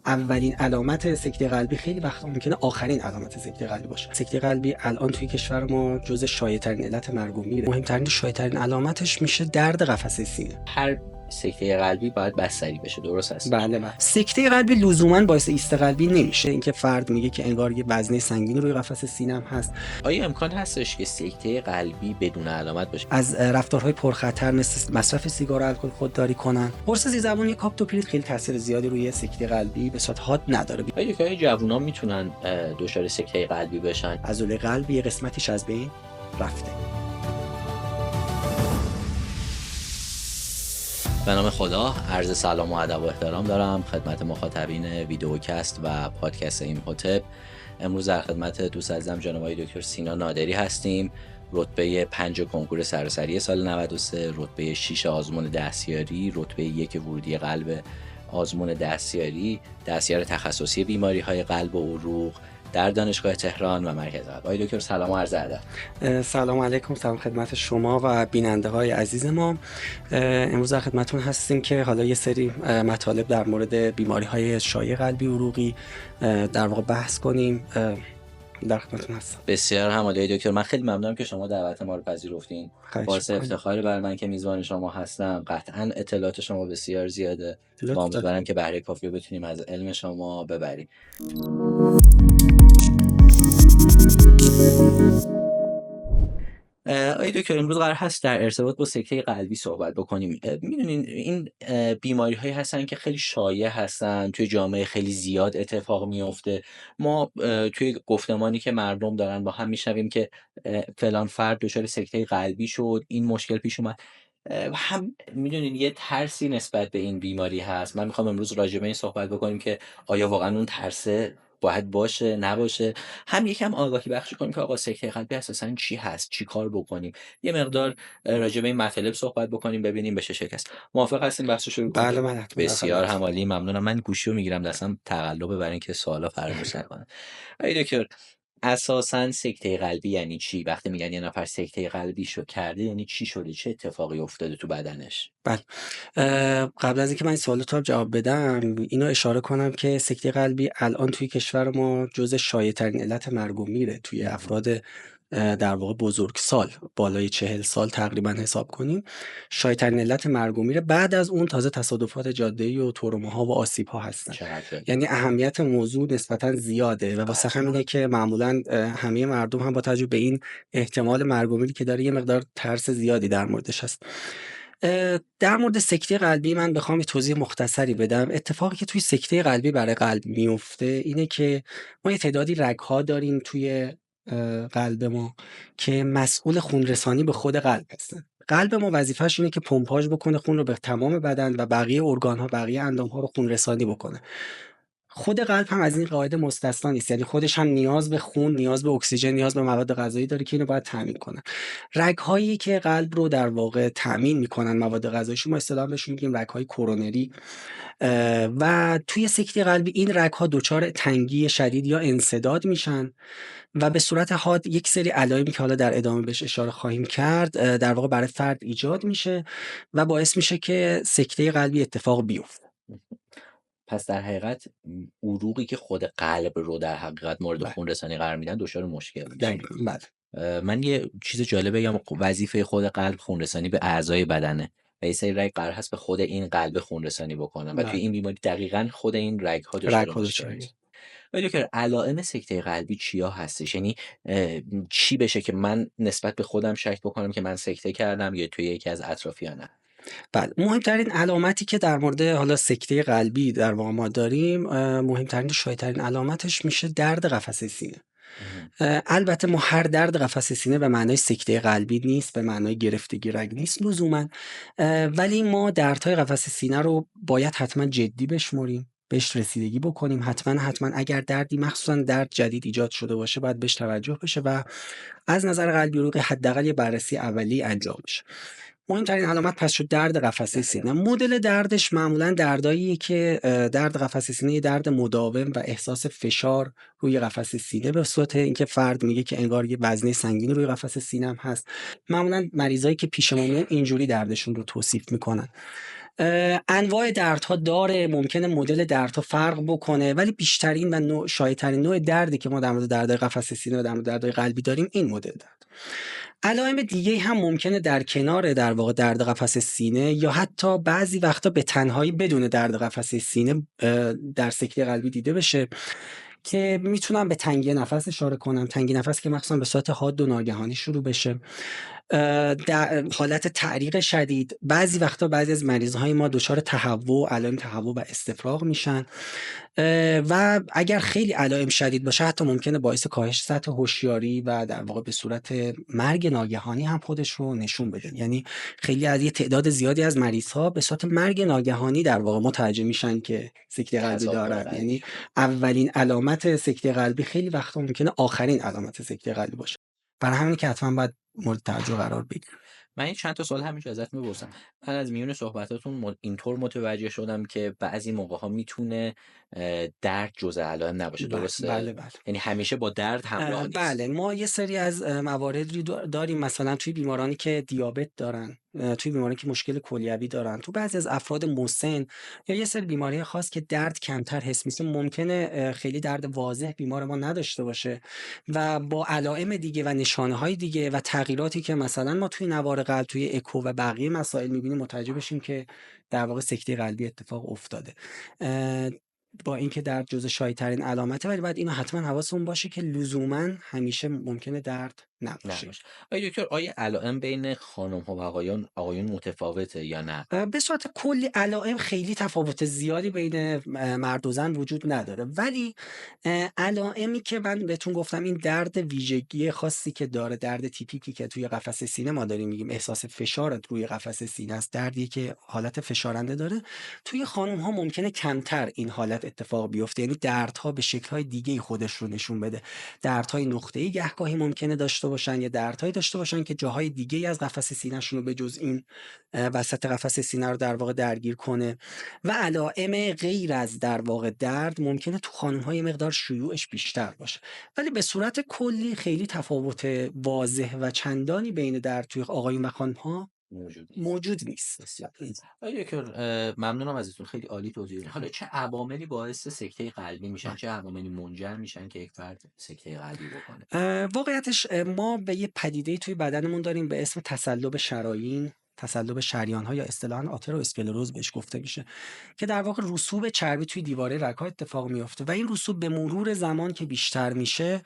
اولین علامت سکته قلبی خیلی وقتا ممکنه آخرین علامت سکته قلبی باشه. سکته قلبی الان توی کشور ما جزو شایع‌ترین علت مرگ و میره. مهمترین شایع‌ترین علامتش میشه درد قفسه سینه. هر سکته قلبی باید بستری بشه، درست است؟ بله. سکته قلبی لزوما باعث ایست قلبی نمیشه. اینکه فرد میگه که انگار یه وزنه سنگین روی قفسه سینه‌ام هست. آیا امکان هستش که سکته قلبی بدون علامت باشه؟ از رفتارهای پرخطر مثل مصرف سیگار و الکل خودداری کنن. قرص زیرزبانی کاپتوپریل خیلی تاثیر زیادی روی سکته قلبی به صورت حاد نداره. آیا که جوونا میتونن دچار سکته قلبی بشن؟ عضله قلب یه قسمتیش از بین رفته. به نام خدا، عرض سلام و ادب و احترام دارم خدمت مخاطبین ویدیوکست و پادکست ایمهotep. امروز در خدمت دوست عزیزم جناب آقای دکتر سینا نادری هستیم. رتبه 5 کنکور سراسری سال 93، رتبه 6 آزمون دستیاری، رتبه 1 ورودی قلب آزمون دستیاری، دستیار تخصصی بیماری‌های قلب و عروق در دانشگاه تهران و مرکز قلب. آقای دکتر سلام و عرض ادب. سلام علیکم، سلام خدمت شما و بیننده های عزیز ما. امروز در خدمتون هستیم که حالا یه سری مطالب در مورد بیماری های شایع قلبی عروقی در واقع بحث کنیم. در خدمتتون هستم. بسیار همالی دکتر، من خیلی ممنونم که شما دعوت ما رو پذیرفتین. باعث افتخار برای من که میزبان شما هستم. قطعا اطلاعات شما بسیار زیاده. امیدوارم که بهره کافی بتونیم از علم شما ببریم. آقای دکتر، امروز قرار هست در ارتباط با سکته قلبی صحبت بکنیم. میدونین این بیماری هایی هستن که خیلی شایع هستن، توی جامعه خیلی زیاد اتفاق میفته. ما توی گفتمانی که مردم دارن با هم میشنویم که فلان فرد دچار سکته قلبی شد، این مشکل پیش اومد. هم میدونین یه ترسی نسبت به این بیماری هست. من میخوام امروز راجع به این صحبت بکنیم که آیا واقعا اون ترسه باید باشه نباشه، هم یکم آگاهی بخشی کنیم که آقا سکته قلبی اساساً چی هست، چی کار بکنیم، یه مقدار راجع به این مطالب صحبت بکنیم ببینیم بشه شکست. موافق هستین بحثو شروع کنیم؟ بله، من بسیار همالی، ممنونم. من گوشیو میگیرم دستم تقلبه برای اینکه سوالا فراموش نکنم. آقای دکتر، اساساً سکته قلبی یعنی چی؟ وقتی میگن یه نفر سکته قلبی کرده یعنی چی شده؟ چه اتفاقی افتاده تو بدنش؟ بله. قبل از اینکه من این سوالات رو جواب بدم، اینو اشاره کنم که سکته قلبی الان توی کشور ما جزو شایع‌ترین علت مرگ و میره توی افراد در واقع بزرگسال، بالای 40 سال تقریبا حساب کنیم. شایع‌ترین علت مرگ و میره. بعد از اون تازه تصادفات جاده‌ای و تروماها و آسیب‌ها هستن. یعنی اهمیت موضوع نسبتا زیاده و واسه همینه که معمولا همه مردم هم با توجه به این احتمال مرگ و میری که داره یه مقدار ترس زیادی در موردش هست. در مورد سکته قلبی من بخوام یه توضیح مختصری بدم. اتفاقی که توی سکته قلبی برای قلب میفته اینه که ما یه تعدادی رگ‌ها داریم توی قلب ما که مسئول خونرسانی به خود قلب هستن. قلب ما وظیفه‌ش اینه که پمپاژ بکنه خون رو به تمام بدن و بقیه ارگان‌ها، بقیه اندام‌ها رو خونرسانی بکنه. خود قلب هم از این قاعده مستثنا نیست. یعنی خودش هم نیاز به خون، نیاز به اکسیژن، نیاز به مواد غذایی داره که اینو باید تامین کنه. رگ‌هایی که قلب رو در واقع تامین میکنن مواد غذاییش، ما اصطلاحاً بهشون میگیم رگ‌های کرونری. و توی سکته قلبی این رگ‌ها دچار تنگی شدید یا انسداد میشن و به صورت حاد یک سری علائمی که حالا در ادامه بهش اشاره خواهیم کرد در واقع برای فرد ایجاد میشه و باعث میشه که سکته قلبی اتفاق بیفته. پس در حقیقت عروقی که خود قلب رو در حقیقت مورد خونرسانی قرار میدن دچار مشکل میشه. بله. من یه چیز جالب بگم، وظیفه خود قلب خونرسانی به اعضای بدنه و یه سری رگ قرار هست به خود این قلب خونرسانی بکنن و توی این بیماری دقیقاً خود این رگ ها دچار مشکل. ولی که علائم سکته قلبی چیا هستش؟ یعنی چی بشه که من نسبت به خودم شک بکنم که من سکته کردم یا توی یکی از اطرافیانم؟ بله، مهمترین علامتی که در مورد حالا سکته قلبی در واقع ما داریم، مهمترین شایع‌ترین علامتش میشه درد قفسه سینه. البته ما هر درد قفسه سینه به معنای سکته قلبی نیست، به معنای گرفتگی رگ نیست لزوما، ولی ما دردهای قفسه سینه رو باید حتما جدی بشمریم، بهش رسیدگی بکنیم. حتما اگر دردی، مخصوصا درد جدید ایجاد شده باشه، باید بهش توجه بشه و از نظر قلبی عروقی حداقل یه بررسی اولیه انجام بشه. مهمترین علامت پس شد درد قفسه سینه. مدل دردش معمولا درداییه که درد قفسه سینه یه درد مداوم و احساس فشار روی قفسه سینه به صورت اینکه فرد میگه که انگار یه وزنه سنگین روی قفسه سینه‌ام هست. معمولا مریضایی که پیش ما میان اینجوری دردشون رو توصیف میکنن. انواع دردها داره، ممکنه مدل دردها فرق بکنه، ولی بیشترین و شایع‌ترین نوع دردی که ما در مورد دردهای قفسه سینه و در مورد دردهای قلبی داریم این مدل درد. علائم دیگه هم ممکنه در کنار در واقع درد قفسه سینه یا حتی بعضی وقتا به تنهایی بدون درد قفسه سینه در سکته قلبی دیده بشه که میتونم به تنگی نفس اشاره کنم. تنگی نفس که مخصوصا به صورت حاد و ناگهانی شروع بشه، در حالت تعریق شدید، بعضی وقتا بعضی از مریضهای ما دچار تهوع، علائم تهوع و استفراغ میشن و اگر خیلی علائم شدید باشه حتی ممکنه باعث کاهش سطح هوشیاری و در واقع به صورت مرگ ناگهانی هم خودش رو نشون بده. یعنی خیلی از یه تعداد زیادی از مریضها به صورت مرگ ناگهانی در واقع متوجه میشن که سکته قلبی دارن. یعنی اولین علامت سکته قلبی خیلی وقتا ممکنه آخرین علامت سکته قلبی باشه. برای همین که حتما باید مورد توجه قرار بگیره. من این چند تا سوال همینجا ازت می‌پرسم. من از میون صحبتاتون اینطور متوجه شدم که بعضی موقع‌ها میتونه درد جزء علائم نباشه، درسته؟ بله بله. یعنی همیشه با درد همراه نیست. بله، ما یه سری از مواردی داریم، مثلا توی بیمارانی که دیابت دارن، توی بیمارانی که مشکل کلیوی دارن، تو بعضی از افراد مسن یا یه سری بیماری خاص که درد کمتر حس میشه، ممکنه خیلی درد واضح بیمار ما نداشته باشه و با علائم دیگه و نشانه‌های دیگه و تغییراتی که مثلا ما توی نوار قلب، توی اکو و بقیه مسائل می‌بینیم متوجه بشیم که در واقع سکته قلبی اتفاق افتاده. با اینکه درد جزو شایع‌ترین علامته، ولی باید اینو حتما حواسمون باشه که لزوما همیشه ممکنه درد نباشه. آیا دکتر، آیا علائم بین خانم‌ها و آقایون متفاوته یا نه؟ به صورت کلی علائم خیلی تفاوت زیادی بین مرد و زن وجود نداره، ولی علائمی که من بهتون گفتم، این درد ویژگی خاصی که داره، درد تیپیکی که توی قفسه سینه ما داریم میگیم احساس فشار روی قفسه سینه است، دردی که حالت فشارنده داره، توی خانم‌ها ممکنه کمتر این حالت اتفاق بیفته. یعنی دردها به شکل‌های دیگه‌ای خودش رو نشون بده. دردهای نقطه‌ای گهگاهی ممکنه داشته باشن یا دردهایی داشته باشن که جاهای دیگه‌ای از قفسه سینه‌شون رو به جز این وسط قفسه سینه رو در واقع درگیر کنه. و علائم غیر از در واقع درد ممکنه تو خانم‌ها مقدار شیوعش بیشتر باشه، ولی به صورت کلی خیلی تفاوت واضح و چندانی بین درد توی آقایون و خانم‌ها موجود نیست. آیا دکتر، ممنونم ازتون، خیلی عالی توضیح دادین. حالا چه عواملی باعث سکته قلبی میشن، چه عواملی منجر میشن که یک فرد سکته قلبی بکنه؟ واقعیتش ما به یه پدیده‌ای توی بدنمون داریم به اسم تصلب شرايين، تصلب شریان‌ها یا اصطلاحاً آترواسکلروز بهش گفته میشه، که در واقع رسوب چربی توی دیواره رگ‌ها اتفاق میفته و این رسوب به مرور زمان که بیشتر میشه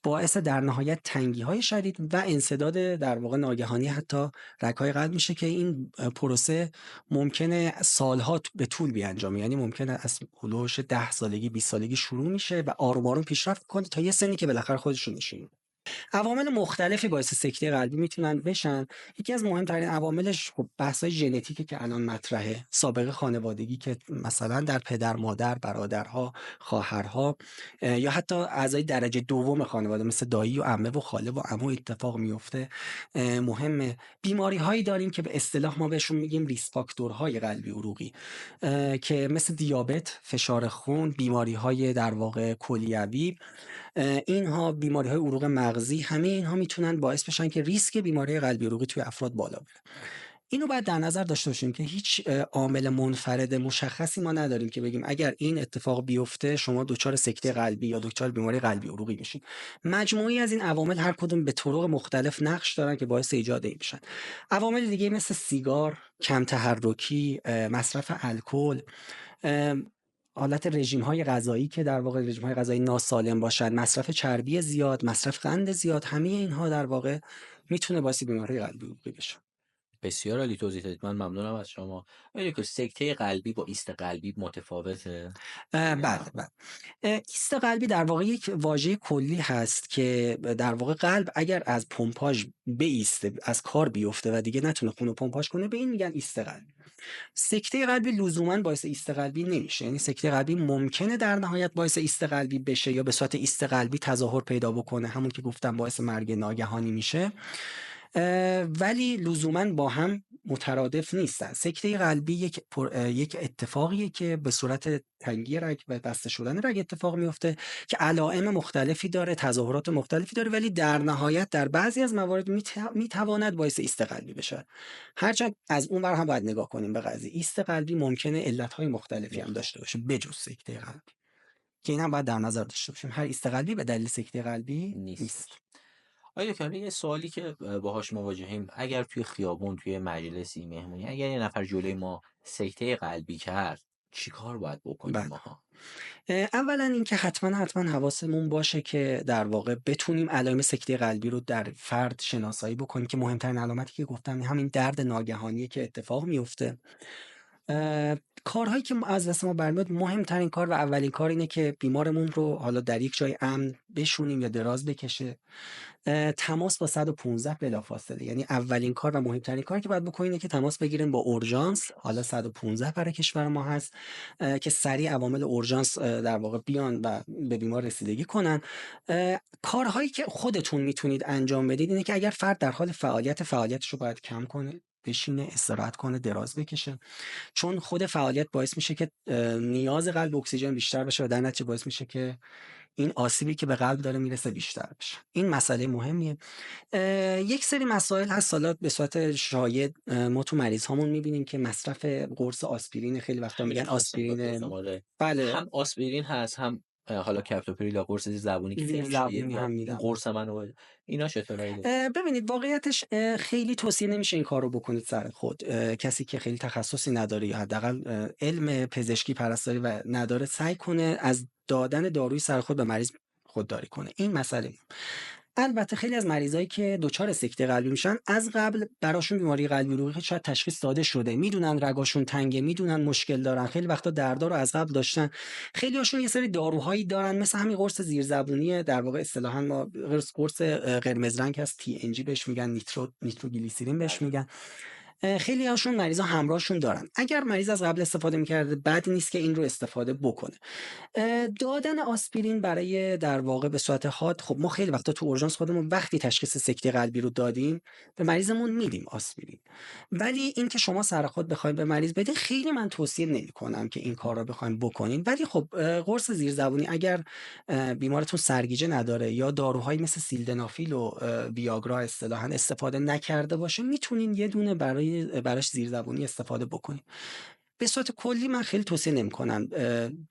باعث در نهایت تنگی‌های شدید و انسداد در واقع ناگهانی حتی رگ‌های قلب میشه که این پروسه ممکنه سالها به طول بیانجامه. یعنی ممکنه از هولوش 10 سالگی 20 سالگی شروع میشه و آروم آروم پیشرفت کنه تا یه سنی که بالاخره خودش رو نشون میده. عوامل مختلفی باعث سکته قلبی میتونن بشن. یکی از مهمترین عواملش خب بحث‌های ژنتیکی که الان مطرحه، سابقه خانوادگی که مثلا در پدر، مادر، برادرها، خواهرها یا حتی اعضای درجه دوم خانواده مثل دایی و عمه و خاله و عمو اتفاق میفته مهمه. بیماری‌هایی داریم که به اصطلاح ما بهشون میگیم ریسک فاکتورهای قلبی عروقی که مثل دیابت، فشار خون، بیماری‌های در واقع کلیوی، اینها بیماری‌های عروق مغزی، همه اینها میتونن باعث بشن که ریسک بیماری قلبی عروقی توی افراد بالا بره. اینو باید در نظر داشته باشیم که هیچ عامل منفرد مشخصی ما نداریم که بگیم اگر این اتفاق بیفته شما دچار سکته قلبی یا دچار بیماری قلبی عروقی میشین. مجموعی از این عوامل هر کدوم به طرق مختلف نقش دارن که باعث ایجاد این میشن. عوامل دیگه مثل سیگار، کم تحرکی، مصرف الکل، حالت رژیم‌های غذایی که در واقع رژیم‌های غذایی ناسالم باشن، مصرف چربی زیاد، مصرف قند زیاد، همه اینها در واقع میتونه باعث بیماری قلبی عروقی بشه. بسیار عالی توضیح دادید، من ممنونم از شما. آیا دکتر، سکته قلبی با ایست قلبی متفاوته؟ بله. ایست قلبی در واقع یک واژه کلی هست که در واقع قلب اگر از پمپاژ بایسته، از کار بیفته و دیگه نتونه خون رو پمپاژ کنه، به این میگن ایست قلبی. سکته قلبی لزوما باعث ایست قلبی نمیشه. یعنی سکته قلبی ممکنه در نهایت باعث ایست قلبی بشه یا به صورت ایست قلبی تظاهر پیدا بکنه، همون که گفتم باعث مرگ ناگهانی میشه. ولی لزوما با هم مترادف نیستن. سکته قلبی یک اتفاقیه که به صورت تنگی رگ و بسته شدن رگ اتفاق میفته که علائم مختلفی داره، تظاهرات مختلفی داره، ولی در نهایت در بعضی از موارد میتواند باعث ایست قلبی بشه. هرچند از اون ور هم باید نگاه کنیم به قضیه. ایست قلبی ممکنه علتهای مختلفی هم داشته باشه بجز سکته قلبی، که این هم باید در نظر داشته باشیم. هر ایست قلبی به دلیل سکته قلبی نیست. نیستش. آیا دکتر یه سوالی که باهاش مواجهیم، اگر توی خیابون، توی مجلسی، مهمونی، اگر یه نفر جلوی ما سکته قلبی کرد، چیکار باید بکنیم بله. ماها؟ اولا اینکه حتما حواسمون باشه که در واقع بتونیم علائم سکته قلبی رو در فرد شناسایی بکنیم، که مهمترین علامتی که گفتم همین درد ناگهانیه که اتفاق میفته. کارهایی که از دست ما برمیاد، مهمترین کار و اولین کار اینه که بیمارمون رو حالا در یک جای امن بشونیم یا دراز بکشه. تماس با 115 بلافاصله، یعنی اولین کار و مهمترین کاری که باید بکنید اینه که تماس بگیریم با اورژانس. حالا 115 برای کشور ما هست که سریع عوامل اورژانس در واقع بیان و به بیمار رسیدگی کنن. کارهایی که خودتون میتونید انجام بدید اینه که اگر فرد در حال فعالیتش رو باید کم کنه، بشینه، استراحت کنه، دراز بکشه، چون خود فعالیت باعث میشه که نیاز قلب به اکسیژن بیشتر بشه و در نتیجه باعث میشه که این آسیبی که به قلب داره میرسه بیشتر بشه. این مسئله مهمیه. یک سری مسائل هست حالا به صورت شایع ما تو مریض هامون میبینیم که مصرف قرص آسپرین، خیلی وقتا میگن آسپرین. بله، هم آسپرین هست، هم حالا کپتوپریل یا قرص زبونی که خیلی شایع زبونی هم میاد، این میدم. قرص منو اینا چطوره؟ ببینید واقعیتش خیلی توصیه نمیشه این کار رو بکنید سر خود. کسی که خیلی تخصصی نداره یا حداقل علم پزشکی پرستاری و نداره، سعی کنه از دادن داروی سر خود به مریض خودداری کنه. این مسئله. البته خیلی از مریضایی که دچار سکته قلبی میشن، از قبل براشون بیماری قلبی عروقی شاید تشخیص داده شده، میدونن رگاشون تنگه، میدونن مشکل دارن، خیلی وقتا دردا رو از قبل داشتن. خیلی هاشون یه سری داروهایی دارن مثل همین قرص زیرزبونی، در واقع اصطلاحا ما قرص قرمز رنگ هست، تی ان جی بهش میگن، نیتروگلیسیرین بهش میگن. خیلی هاشون مریضا همراهشون دارن. اگر مریض از قبل استفاده میکرده، بد نیست که این رو استفاده بکنه. دادن آسپرین برای در واقع به صورت حاد، خب ما خیلی وقتا تو اورژانس خودمون وقتی تشخیص سکته قلبی رو دادیم به مریضمون میدیم آسپرین، ولی این که شما سر خود بخواید به مریض بدین، خیلی من توصیه نمی‌کنم که این کار رو بخواید بکنین. ولی خب قرص زیرزبونی اگر بیمارتون سرگیجه نداره یا داروهایی مثل سیلدنافیل و ویاگرا اصطلاحاً استفاده نکرده باشه، میتونین یه دونه براش زیرزبونی استفاده بکنین. به صورت کلی من خیلی توصیه نمی‌کنم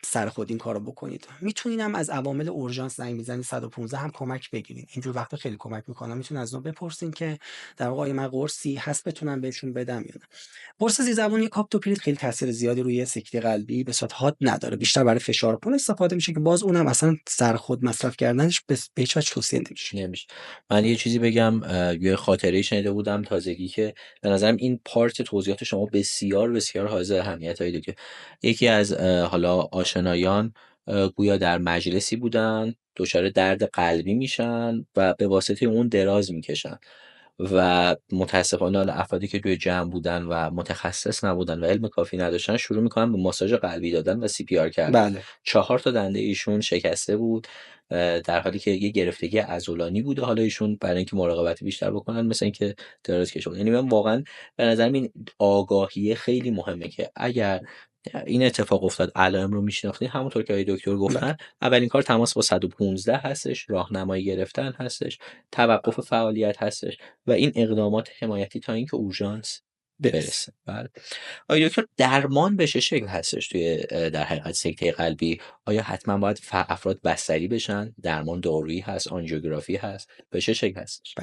سر خود این کارو بکنید. میتونین هم از عوامل اورژانس زنگ میزنید 115 هم کمک بگیرین. اینجور وقتا خیلی کمک میکنه. میتونین از اونها بپرسین که در واقع من قرصی هست بتونم بهشون بدم یا نه. قرص زیرزبونی کاپتوپریل خیلی تاثیر زیادی روی سکته قلبی به صورت حاد نداره، بیشتر برای فشار خون استفاده میشه که باز اونم اصلا سر خود مصرف کردنش به هیچ وجه توصیه نمیشه. من یه چیزی بگم، یه خاطره شنیده بودم تازگی که به نظرم این پارت توضیحات شما بسیار بسیار حائز اهمیت هایی که یکی از حالا آشنایان گویا در مجلسی بودن، دچار درد قلبی میشن و به واسطه اون دراز میکشن و متاسفانه حالا افرادی که توی جمع بودن و متخصص نبودن و علم کافی نداشتن شروع میکنن به ماساژ قلبی دادن و سی پی آر کردن. بله. 4 تا دنده ایشون شکسته بود، در حالی که یه گرفتگی عضلانی بوده. حالا ایشون برای اینکه مراقبت بیشتر بکنن مثل اینکه دراز کشیدن. یعنی من واقعا به نظرم این آگاهی خیلی مهمه که اگر این اتفاق افتاد علائم رو میشناختین، همونطور که آقای دکتر بله. گفتن، اولین کار تماس با 115 هستش، راهنمایی گرفتن هستش، توقف فعالیت هستش و این اقدامات حمایتی تا اینکه اورژانس برسه. بله. آیا دکتر درمان به چه شکل هستش توی در حقیقت سکته قلبی؟ آیا حتما باید افراد بستری بشن؟ درمان دارویی هست، آنژیوگرافی هست، به چه شکل هستش؟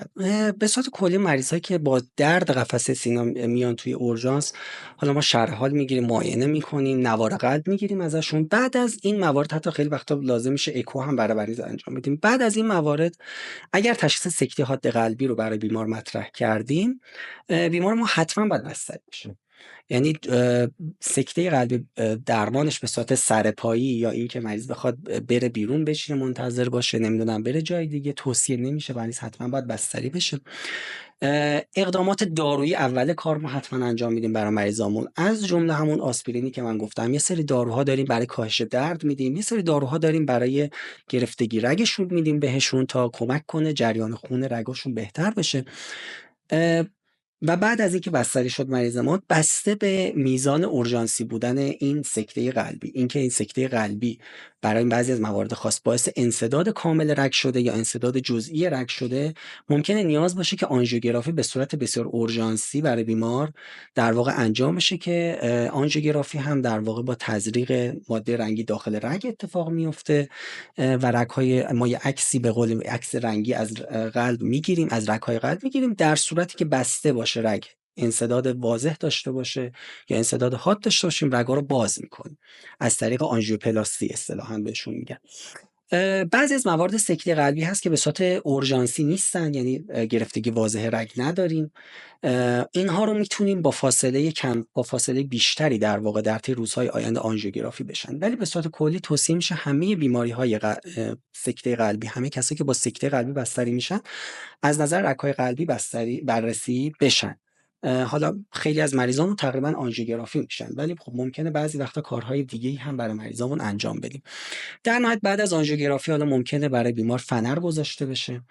به صورت کلی مریضایی که با درد قفسه سینه میان توی اورژانس، حالا ما شرح حال میگیریم، معاینه میکنیم، نوار قلب میگیریم ازشون. بعد از این موارد حتی خیلی وقتا لازم میشه اکو هم برای مریض انجام بدیم. بعد از این موارد اگر تشخیص سکته حاد قلبی رو برای بیمار مطرح کردیم، بیمار ما حتما باید بستری بشه. یعنی سکته قلبی درمانش به صورت سرپایی یا این که مریض بخواد بره بیرون بشینه منتظر باشه، نمیدونم بره جای دیگه، توصیه نمیشه. مریض حتما باید بستری بشه. اقدامات دارویی اول کار ما حتما انجام میدیم برای مریضامون، از جمله همون آسپرینی که من گفتم. یه سری داروها داریم برای کاهش درد میدیم، یه سری داروها داریم برای گرفتگی رگشون میدیم بهشون تا کمک کنه جریان خون رگاشون بهتر بشه. و بعد از اینکه بستری شد مریض ما، بسته به میزان اورژانسی بودن این سکته قلبی، اینکه این سکته قلبی برای بعضی از موارد خاص باعث انسداد کامل رگ شده یا انسداد جزئی رگ شده، ممکنه نیاز باشه که آنژیوگرافی به صورت بسیار اورژانسی برای بیمار در واقع انجام بشه، که آنژیوگرافی هم در واقع با تزریق ماده رنگی داخل رگ اتفاق میفته و رگ‌های ما یه عکسی به قول عکس رنگی از قلب میگیریم، از رگ‌های قلب میگیریم، در صورتی که بسته باشه رگ، انسداد واضح داشته باشه یا انسداد حاد داشته باشیم، رگ‌ها رو باز میکنیم از طریق آنژیوپلاستی اصطلاحاً بهشون میگن. بعضی از موارد سکته قلبی هست که به صورت اورژانسی نیستن، یعنی گرفتگی واضح رگ نداریم، اینها رو میتونیم با فاصله بیشتری در واقع در طی روزهای آینده آنژیوگرافی بشن. ولی به صورت کلی توصیه میشه همه بیماری‌های سکته قلبی، همه کسایی که با سکته قلبی بستری میشن، از نظر رگ‌های قلبی بررسی بشن. حالا خیلی از مریضامون تقریبا آنژیوگرافی میشن، ولی خب ممکنه بعضی وقتا کارهای دیگه‌ای هم برای مریضامون انجام بدیم. در نهایت بعد از آنژیوگرافی حالا ممکنه برای بیمار فنر گذاشته بشه،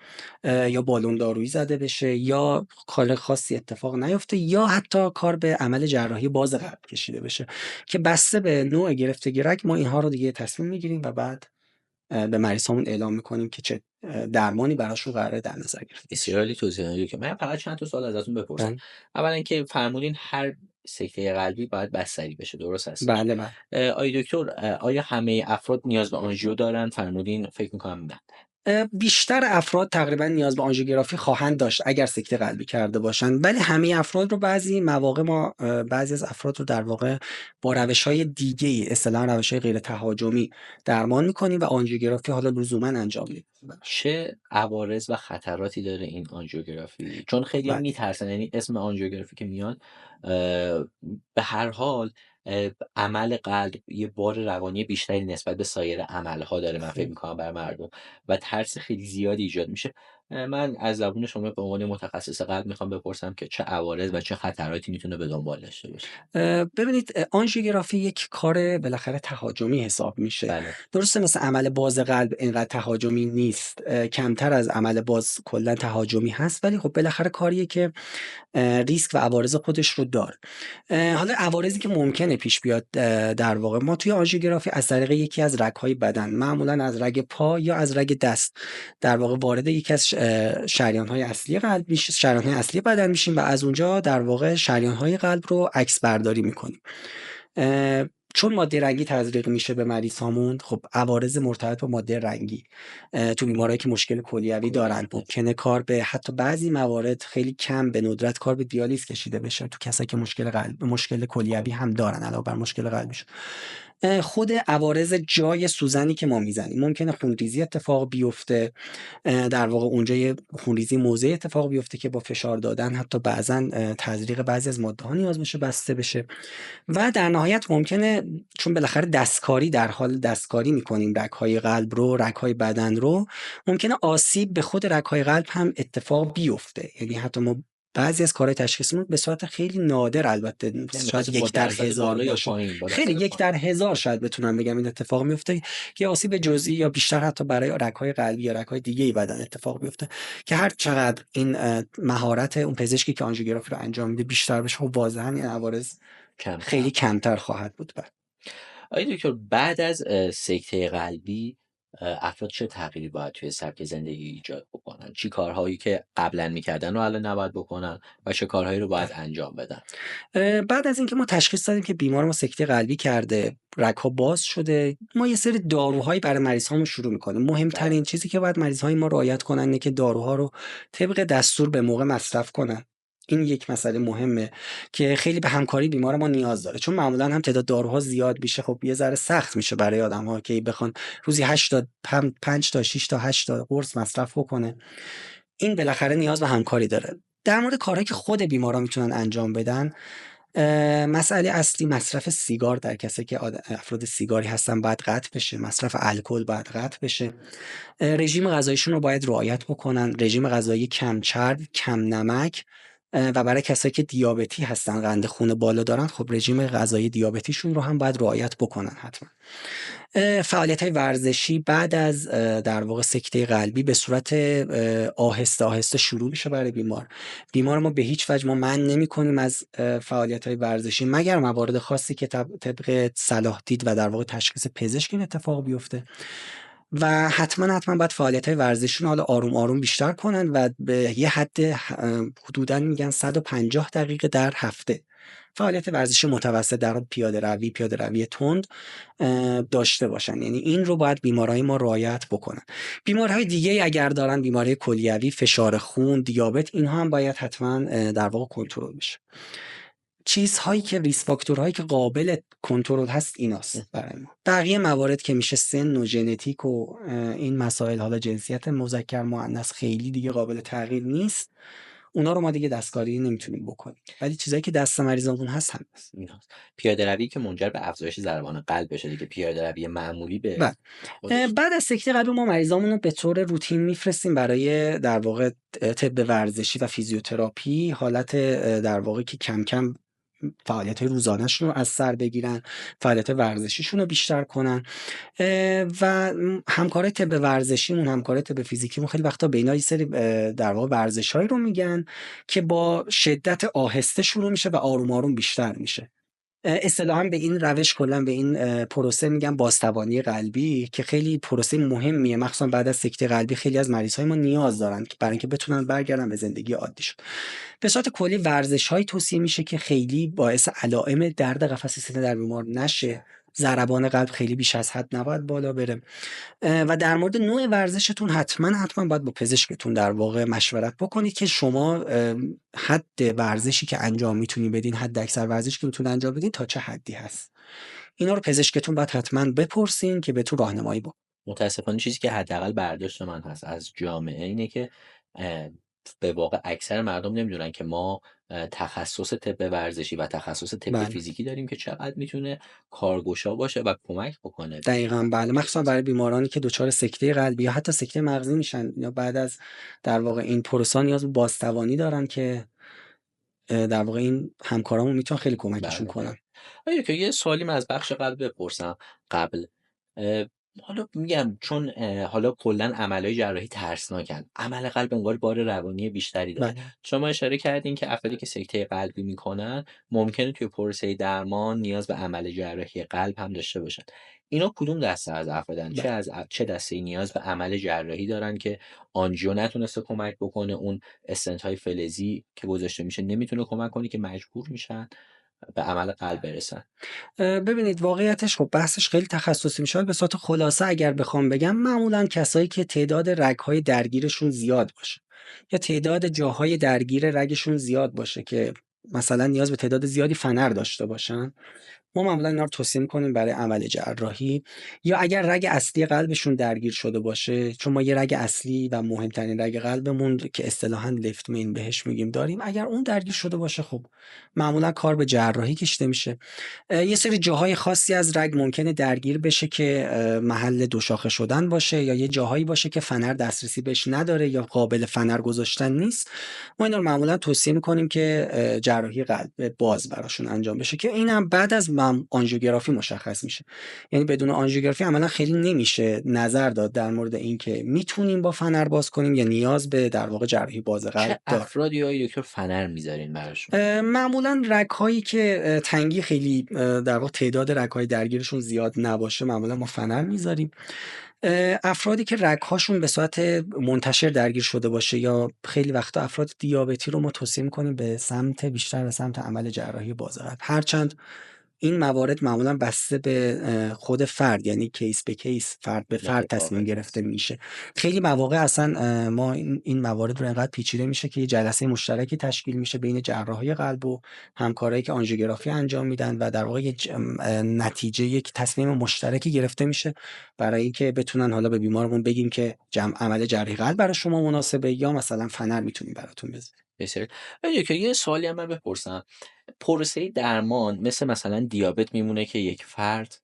یا بالون دارویی زده بشه، یا کار خاصی اتفاق نیفته، یا حتی کار به عمل جراحی باز قلب کشیده بشه، که بسته به نوع گرفتگی رگ ما اینها رو دیگه تصمیم میگیریم و بعد به مریضامون اعلام میکنیم که چه درمانی براشون قراره در نظر گرفته بشه. بسیار عالی توضیح دادید که من فقط چند تا سوال ازتون بپرسم. بله اولا اینکه فرمودین هر سکته قلبی باید بستری بشه، درست هستش؟ بله بله. آقای دکتر، آیا همه افراد نیاز به آنژیو دارن؟ فرمودین فکر می‌کنم نه. بیشتر افراد تقریبا نیاز به آنژیوگرافی خواهند داشت اگر سکته قلبی کرده باشند، ولی همه افراد رو بعضی مواقع ما بعضی از افراد رو در واقع با روش‌های دیگه‌ای، اصطلاحاً روش‌های غیر تهاجمی درمان می‌کنیم و آنژیوگرافی حالا لزوما انجام میدیم. چه عوارض و خطراتی داره این آنژیوگرافی؟ چون خیلی‌ها بله. می‌ترسن، یعنی اسم آنژیوگرافی که میاد به هر حال عمل قلب یه بار روانی بیشتری نسبت به سایر عمل‌ها داره، من فکر می‌کنم برای مردم، و ترس خیلی زیادی ایجاد میشه. من از زبون شما به عنوان متخصص قلب میخوام بپرسم که چه عوارض و چه خطراتی میتونه به دنبال داشته باشه؟ ببینید، آنژیوگرافی یک کار بالاخره تهاجمی حساب میشه. بله. درسته مثل عمل باز قلب اینقدر تهاجمی نیست، کمتر از عمل باز کلا تهاجمی هست، ولی خب بالاخره کاریه که ریسک و عوارض خودش رو داره. حالا عوارضی که ممکنه پیش بیاد، در واقع ما توی آنژیوگرافی از طریق یکی از رگ‌های بدن، معمولا از رگ پا یا از رگ دست، در واقع وارد یکی از شریان‌های اصلی قلب میشه، شریان‌های اصلی بدن میشیم و از اونجا در واقع شریان‌های قلب رو عکس برداری میکنیم. چون ماده رنگی تزریق میشه به مریض هامون، خب عوارض مرتبط با ماده رنگی تو بیمارایی که مشکل کلیوی دارن ممکنه کار به حتی بعضی موارد خیلی کم به ندرت کار به دیالیز کشیده بشه تو کسایی که مشکل کلیوی هم دارن علاوه بر مشکل قلبیشون. خود عوارض جای سوزنی که ما میزنیم، ممکنه خونریزی اتفاق بیفته، در واقع اونجا یه خونریزی موضعی اتفاق بیفته که با فشار دادن حتی بعضا تزریق بعضی از ماده ها نیاز باشه بسته بشه، و در نهایت ممکنه چون بالاخره در حال دستکاری میکنیم رگ‌های قلب رو، رگ‌های بدن رو، ممکنه آسیب به خود رگ‌های قلب هم اتفاق بیفته. یعنی حتی ما بعضی از کارهای تشخیصیمون به صورت خیلی نادر، البته شاید یک در هزار باشه، خیلی یک در هزار شاید بتونم بگم این اتفاق میفته که آسیب جزئی یا بیشتر حتی برای رگ‌های قلبی یا رگ‌های دیگه‌ای بدن اتفاق بیفته، که هر چقدر این مهارت اون پزشکی که آنژیوگرافی رو انجام میده بیشتر بشه، خب واضحاً این عوارض خیلی کمتر خواهد بود. آقای دکتر، بعد از سکته قلبی افراد چه تغییری باید توی سبک زندگی ایجاد بکنن؟ چی کارهایی که قبلا میکردن رو الان نباید بکنن و چه کارهایی رو باید انجام بدن؟ بعد از اینکه ما تشخیص دادیم که بیمار ما سکته قلبی کرده، رگ‌ها باز شده، ما یه سری داروهایی برای مریض‌هامون شروع می‌کنیم. مهمترین چیزی که باید مریض‌های ما رعایت کنن اینه که داروها رو طبق دستور به موقع مصرف کنن. این یک مسئله مهمه که خیلی به همکاری بیمار ما نیاز داره، چون معمولا هم تعداد داروها زیاد میشه، خب یه ذره سخت میشه برای آدم‌ها که بخوان روزی 8 تا 5 تا 6 تا 8 تا قرص مصرف بکنه. این بالاخره نیاز به همکاری داره. در مورد کارهایی که خود بیمارا میتونن انجام بدن، مسئله اصلی مصرف سیگار در کسایی که افراد سیگاری هستن باید قطع بشه، مصرف الکل باید قطع بشه، رژیم غذاییشون رو باید رعایت بکنن، رژیم غذایی کم چرب، کم نمک و برای کسایی که دیابتی هستن، قند خون بالا دارن، خب رژیم غذایی دیابتیشون رو هم باید رعایت بکنن حتما. فعالیت‌های ورزشی بعد از در واقع سکته قلبی به صورت آهسته آهسته شروع میشه برای بیمار ما به هیچ وجه ما منع نمی‌کنیم از فعالیت‌های ورزشی، مگر موارد خاصی که طبق صلاح دید و در واقع تشخیص پزشک این اتفاق بیفته. و حتما باید فعالیت‌های ورزشیشون حالا آروم آروم بیشتر کنن و به یه حد حدوداً میگن 150 دقیقه در هفته فعالیت ورزشی متوسط، در حال پیاده روی تند داشته باشن. یعنی این رو باید بیمارای ما رعایت بکنن. بیماری‌های دیگه اگر دارن، بیماری کلیوی، فشار خون، دیابت، اینها هم باید حتما در واقع کنترل بشه. چیزهایی که ریسک فاکتورهایی که قابل کنترل هست ایناست برای ما. بقیه موارد که میشه سن و ژنتیک و این مسائل، حالا جنسیت مذکر مؤنث خیلی دیگه قابل تغییر نیست، اونا رو ما دیگه دستکاری نمیتونیم بکنیم، ولی چیزایی که دست مریضمون هست هم هست. پیاده روی که منجر به افزایش ضربان قلب بشه دیگه، پیاده روی معمولی به بعد از سکته قلبی ما مریضامون رو به طور روتین میفرستیم برای در واقع طب ورزشی و فیزیوتراپی، حالت در واقع که کم کم فعالیت‌های روزانه‌شون رو از سر بگیرن، فعالیت ورزشیشون رو بیشتر کنن. و همکارای طب ورزشیمون، همکارای طب فیزیکیمون خیلی وقتا به اینا یه سری در واقع ورزش‌هایی رو میگن که با شدت آهسته شروع میشه و آروم آروم بیشتر میشه. اصطلاحاً به این روش، کلا به این پروسه میگن بازتوانی قلبی، که خیلی پروسه مهمیه، مخصوصا بعد از سکته قلبی خیلی از مریض‌های ما نیاز دارن که برای اینکه بتونن برگردن به زندگی عادیشون. به صورت کلی ورزش‌هایی توصیه میشه که خیلی باعث علائم درد قفس سینه در بیمار نشه، ضربان قلب خیلی بیش از حد نباید بالا بره. و در مورد نوع ورزشتون حتما باید با پزشکتون در واقع مشورت بکنید که شما حد ورزشی که انجام میتونید بدین، حد اکثر ورزشی که میتونید انجام بدین تا چه حدی هست. اینا رو پزشکتون باید حتما بپرسین که بهتون راهنمایی بکنه. متاسفانه چیزی که حداقل برداشت من هست از جامعه اینه که به واقع اکثر مردم نمیدونن که ما تخصص طب ورزشی و تخصص طب فیزیکی داریم که چقدر میتونه کارگشا باشه و کمک بکنه. دقیقاً بله، مخصوصا برای بیمارانی که دچار سکته قلبی یا حتی سکته مغزی میشن یا بعد از در واقع این پروسه نیاز به بازتوانی دارن که در واقع این همکارامون میتونن خیلی کمکشون کنن. که یه سوالی من از بخش قلب بپرسم قبل، حالا میگم چون حالا کلا عملهای جراحی ترسناکن، عمل قلب انگار بار روانی بیشتری داره. شما اشاره کردین که افرادی که سکته قلبی میکنن ممکنه توی پروسه درمان نیاز به عمل جراحی قلب هم داشته باشن. اینا کدوم دسته از افرادن؟ چه دسته نیاز به عمل جراحی دارن که آنژیو نتونسته کمک بکنه، اون استنت های فلزی که گذاشته میشه نمیتونه کمک کنه که مجبور میشن به عمل قلب برسن؟ ببینید واقعیتش خب بحثش خیلی تخصصی میشه. به صورت خلاصه اگر بخوام بگم، معمولا کسایی که تعداد رگ‌های درگیرشون زیاد باشه یا تعداد جاهای درگیر رگشون زیاد باشه که مثلا نیاز به تعداد زیادی فنر داشته باشن، ما معمولا اینا رو توصیه می‌کنیم برای عمل جراحی. یا اگر رگ اصلی قلبشون درگیر شده باشه، چون ما یه رگ اصلی و مهمترین رگ قلبمون که اصطلاحاً لفت مین بهش میگیم داریم، اگر اون درگیر شده باشه خب معمولا کار به جراحی کشیده میشه. یه سری جاهای خاصی از رگ ممکنه درگیر بشه که محل دوشاخه شدن باشه، یا یه جاهایی باشه که فنر دسترسی بهش نداره یا قابل فنر گذاشتن نیست. ما اینا رو معمولا توصیه می‌کنیم که جراحی قلب باز براشون انجام بشه که اینم بعد از آنژیوگرافی مشخص میشه. یعنی بدون آنژیوگرافی عملا خیلی نمیشه نظر داد در مورد اینکه میتونیم با فنر باز کنیم یا نیاز به در واقع جراحی باز قلب داره. افرادی های دکتر فنر میذارین براشون؟ معمولا رگ‌هایی که تنگی خیلی در واقع تعداد رگ‌های درگیرشون زیاد نباشه معمولا ما فنر میذاریم. افرادی که رگ‌هاشون به صورت منتشر درگیر شده باشه یا خیلی وقتا افراد دیابتی رو ما توصیه می‌کنیم بیشتر به سمت عمل جراحی باز قلب، هرچند این موارد معمولا بسته به خود فرد، یعنی کیس به کیس، فرد به فرد تصمیم گرفته میشه. خیلی مواقع اصلا ما این موارد رو انقدر پیچیده میشه که یه جلسه مشترکی تشکیل میشه بین جراحای قلب و همکارایی که آنژیوگرافی انجام میدن و در واقع نتیجه یک تصمیم مشترکی گرفته میشه برای اینکه بتونن حالا به بیمارمون بگیم که عمل جراحی قلب برای شما مناسبه یا مثلا فنر میتونیم براتون بذاریم. که یه سوالی هم من بپرسم، پروسه درمان مثلا دیابت میمونه که یک فرد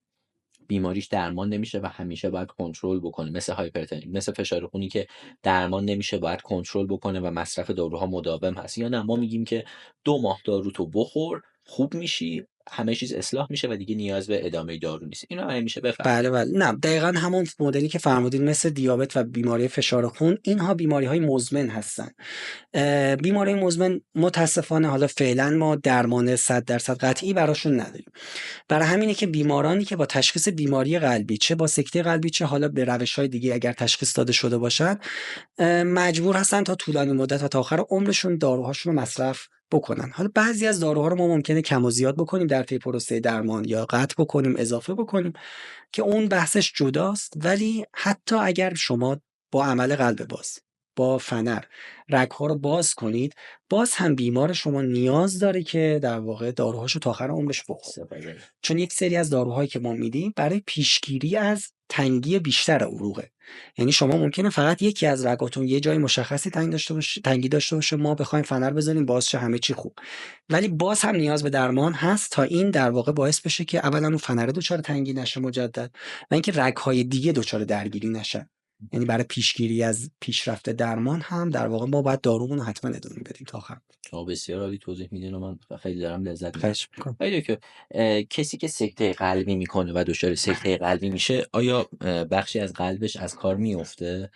بیماریش درمان نمیشه و همیشه باید کنترل بکنه، مثل هایپرتنشن، مثل فشار خونی که درمان نمیشه باید کنترل بکنه و مصرف داروها مداوم هست. یا نه ما میگیم که 2 ماه دارو تو بخور خوب میشی، همه چیز اصلاح میشه و دیگه نیاز به ادامه دارو نیست. اینو همیشه بفهمید. بله بله، نه دقیقا همون مدلی که فرمودین، مثل دیابت و بیماری فشار خون، اینها بیماری های مزمن هستن. بیماری مزمن متاسفانه حالا فعلا ما درمان 100% قطعی براشون نداریم. برای همینه که بیمارانی که با تشخیص بیماری قلبی، چه با سکته قلبی چه حالا به روش‌های دیگه اگر تشخیص داده شده باشن، مجبور هستن تا طولانی مدت و تا آخر عمرشون داروهاشون رو مصرف بکنن. حالا بعضی از داروها رو ما ممکنه کم و زیاد بکنیم در طی پروسه درمان، یا قطع بکنیم، اضافه بکنیم، که اون بحثش جداست. ولی حتی اگر شما با عمل قلب باز، با فنر رگ‌ها رو باز کنید، باز هم بیمار شما نیاز داره که در واقع داروهاشو تا آخر عمرش بخوره. استفاده. چون یک سری از داروهایی که ما میدیم برای پیشگیری از تنگی بیشتر عروقه. یعنی شما ممکنه فقط یکی از رگاتون یه جای مشخصی تنگی داشته باشه، ما بخوایم فنر بزنیم باز شه همه چی خوب، ولی باز هم نیاز به درمان هست تا این در واقع باعث بشه که اولا اون فنر دچار تنگی نشه مجدد، و اینکه رگ‌های دیگه دچار درگیری نشن. یعنی برای پیشگیری از پیشرفت درمان هم در واقع ما باید دارومون رو حتما ادامه بدیم تا آخر. بسیار عالی توضیح میدین و من خیلی دارم لذت میبرم. خواهش می‌کنم. آیا که کسی که سکته قلبی میکنه و دچار سکته قلبی میشه، آیا بخشی از قلبش از کار میفته؟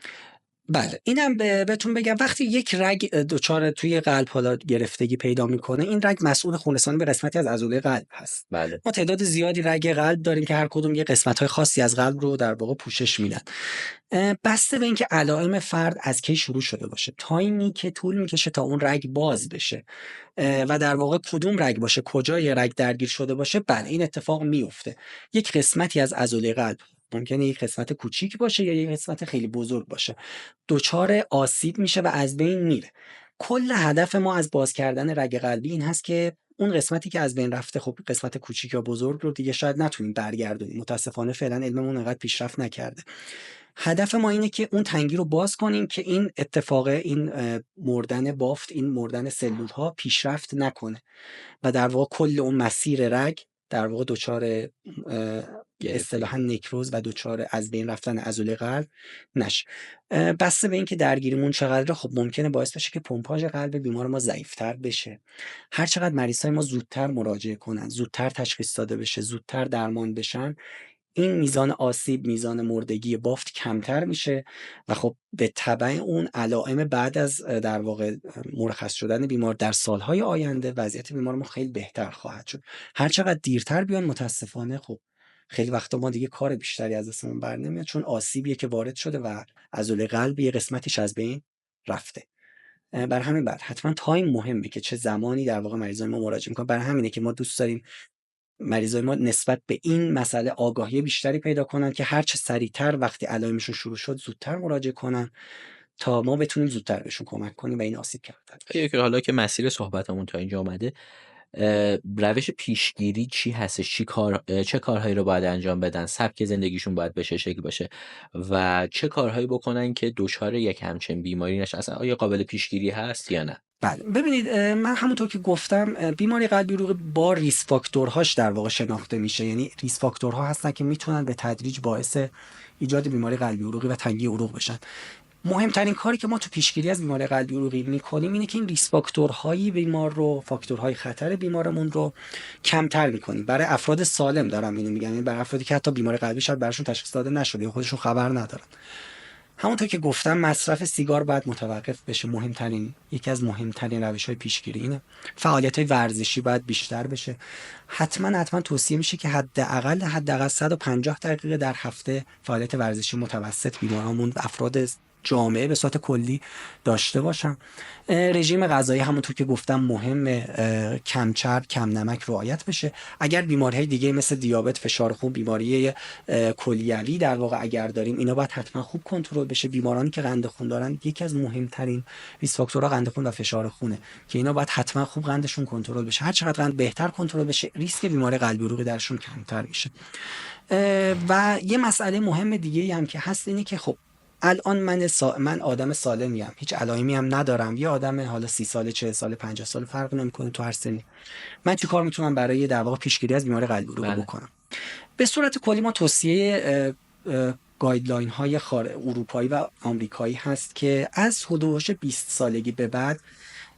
بله، اینم بهتون بگم، وقتی یک رگ دچار توی قلب حالا گرفتگی پیدا میکنه، این رگ مسئول خونرسانی به قسمتی از عضله قلب هست. بله. ما تعداد زیادی رگ قلب داریم که هر کدوم یه قسمت‌های خاصی از قلب رو در واقع پوشش میدن. بسته به اینکه علائم فرد از کی شروع شده باشه، تایمی که طول میکشه تا اون رگ باز بشه و در واقع کدوم رگ باشه، کجای رگ درگیر شده باشه، بله این اتفاق میفته. یک قسمتی از عضله قلب، ممکنه یک قسمت کوچیک باشه یا یک قسمت خیلی بزرگ باشه، دچار آسیب میشه و از بین میره. کل هدف ما از باز کردن رگ قلبی این هست که اون قسمتی که از بین رفته، خب قسمت کوچیک یا بزرگ رو دیگه شاید نتونیم برگردونیم، متاسفانه فعلا علممون انقدر پیشرفت نکرده. هدف ما اینه که اون تنگی رو باز کنیم که این اتفاق، این مردن بافت، این مردن سلول ها پیشرفت نکنه و در واقع کل اون مسیر رگ در واقع دچار اصطلاحاً نکروز و دچار از بین رفتن عضله قلب نشه. بسته به اینکه درگیریمون چقدره، خب ممکنه باعث بشه که پمپاژ قلب بیمار ما ضعیف‌تر بشه. هر چقدر مریضای ما زودتر مراجعه کنن، زودتر تشخیص داده بشه، زودتر درمان بشن، این میزان آسیب، میزان مردگی بافت کمتر میشه و خب به تبع اون علائم بعد از در واقع مرخص شدن بیمار در سالهای آینده وضعیت بیمار ما خیلی بهتر خواهد شد. هر چقدر دیرتر بیان متاسفانه خب خیلی وقتا ما دیگه کار بیشتری از دستمون بر نمیاد، چون آسیبیه که وارد شده و عضله قلب یه قسمتیش از بین رفته. بر همین بعد حتما تایم مهمه که چه زمانی در واقع مریضای ما مراجعه میکنن. برای همینه که ما دوست داریم مریضای ما نسبت به این مسئله آگاهی بیشتری پیدا کنن که هر چه سریعتر وقتی علائمشون شروع شد زودتر مراجعه کنن تا ما بتونیم زودتر بهشون کمک کنیم و این آسیب کمتر بشه. آیا که حالا که مسیر صحبتمون تا اینجا اومده، روش پیشگیری چی هستش؟ چه کارهایی رو باید انجام بدن؟ سبک زندگیشون باید به چه شکل باشه و چه کارهایی بکنن که دچار یک همچین بیماری نشن؟ اصلا آیا قابل پیشگیری هست یا نه؟ بله، ببینید من همونطور که گفتم بیماری قلبی عروقی با ریسک فاکتورهاش در واقع شناخته میشه. یعنی ریسک فاکتورها هستن که میتونن به تدریج باعث ایجاد بیماری قلبی عروقی و تنگی عروق بشن. مهمترین کاری که ما تو پیشگیری از بیماری قلبی عروقی میکنیم اینه که این ریسک فاکتورهای بیمار رو، فاکتورهای خطر بیمارمون رو کمتر میکنیم. برای افراد سالم دارم اینو میگم، یعنی برای افرادی که حتی بیماری قلبی شاید براشون تشخیص داده نشده یا خودشون خبر ندارن. همونطور که گفتم مصرف سیگار باید متوقف بشه. یکی از مهمترین روش‌های پیشگیری اینه. فعالیت‌های ورزشی باید بیشتر بشه. حتما توصیه میشه که حداقل 150 دقیقه در هفته فعالیت ورزشی متوسط بیمارامون، افراد جامعه به صورت کلی داشته باشن. رژیم غذایی همونطور که گفتم مهمه، کم چرب، کم نمک رعایت بشه. اگر بیماری‌های دیگه مثل دیابت، فشار خون، بیماری کلیوی در واقع اگر داریم، اینا باید حتما خوب کنترل بشه. بیمارانی که قند خون دارن، یکی از مهمترین ریسک فاکتورها قند خون و فشار خونه که اینا باید حتما خوب قندشون کنترل بشه. هر چقدر قند بهتر کنترل بشه، ریسک بیماری قلبی عروقی درشون کمتر میشه. و یه مسئله مهم دیگه هم که هست اینه که خب الان من آدم سالمیم، هیچ علائمی هم ندارم، یه آدم حالا 30 ساله، 40 ساله، 50 ساله فرق نمیکنه تو هر سنی، من چی کار میتونم برای در واقع پیشگیری از بیماری قلبی عروقی بکنم؟ به صورت کلی ما توصیه گایدلاین های اروپایی و آمریکایی هست که از حدود 20 سالگی به بعد